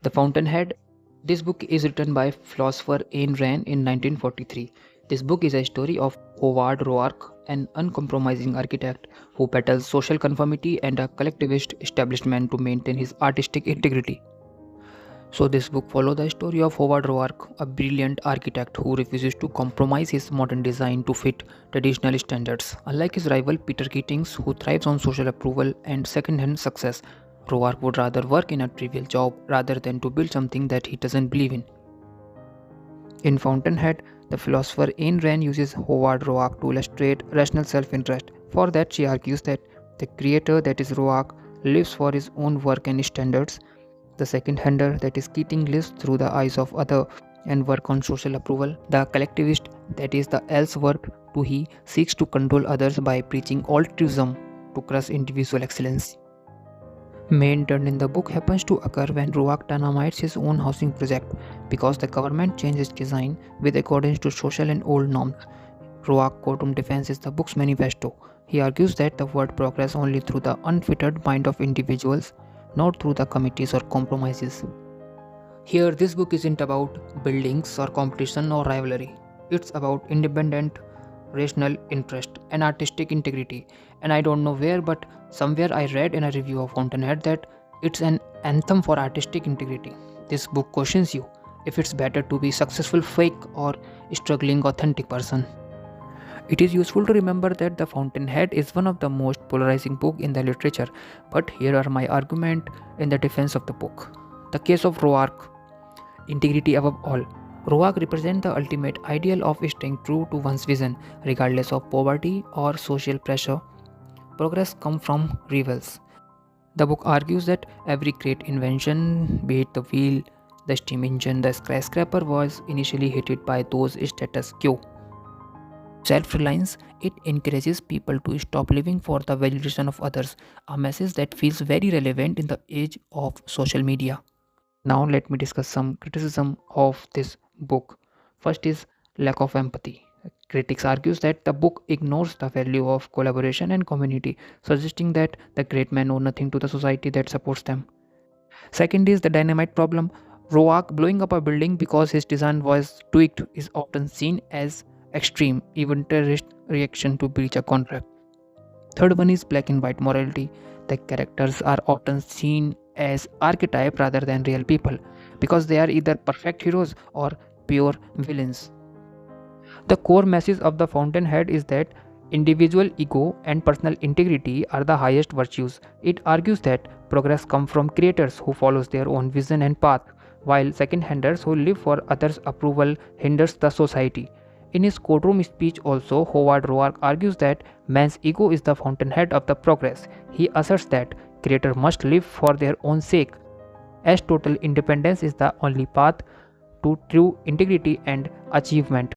The Fountainhead. This book is written by philosopher Ayn Rand in 1943. This book is a story of Howard Roark, an uncompromising architect who battles social conformity and a collectivist establishment to maintain his artistic integrity. So this book follows the story of Howard Roark, a brilliant architect who refuses to compromise his modern design to fit traditional standards. Unlike his rival Peter Keatings, who thrives on social approval and second-hand success, Roark would rather work in a trivial job rather than to build something that he doesn't believe in. In Fountainhead, the philosopher Ayn Rand uses Howard Roark to illustrate rational self-interest. For that, she argues that the creator, that is Roark, lives for his own work and standards. The second-hander, that is Keating, lives through the eyes of other and work on social approval. The collectivist, that is the Ellsworth, to he seeks to control others by preaching altruism to crush individual excellence. Main turn in the book happens to occur when Roark dynamites his own housing project because the government changes design with accordance to social and old norms. Roark courtroom defense is the book's manifesto. He argues that the world progress only through the unfettered mind of individuals, not through the committees or compromises. Here, this book isn't about buildings or competition or rivalry. It's about independent, rational interest and artistic integrity. And I don't know where, but somewhere I read in a review of Fountainhead that it's an anthem for artistic integrity. This book questions you if it's better to be successful fake or struggling authentic person. It is useful to remember that The Fountainhead is one of the most polarizing books in the literature, but here are my argument in the defense of the book. The case of Roark. Integrity above all. Roark represents the ultimate ideal of staying true to one's vision, regardless of poverty or social pressure. Progress comes from rivals. The book argues that every great invention, be it the wheel, the steam engine, the skyscraper, was initially hated by those status quo. Self-reliance, it encourages people to stop living for the validation of others, a message that feels very relevant in the age of social media. Now let me discuss some criticism of this book. First is lack of empathy. Critics argues that the book ignores the value of collaboration and community, suggesting that the great men owe nothing to the society that supports them. Second is the dynamite problem. Roark blowing up a building because his design was tweaked is often seen as extreme, even terrorist reaction to breach a contract. Third one is black and white morality. The characters are often seen as archetype rather than real people because they are either perfect heroes or pure villains. The core message of The Fountainhead is that individual ego and personal integrity are the highest virtues. It argues that progress comes from creators who follows their own vision and path, while second-handers who live for others' approval hinders the society. In his courtroom speech also, Howard Roark argues that man's ego is the fountainhead of the progress. He asserts that creators must live for their own sake, as total independence is the only path to true integrity and achievement.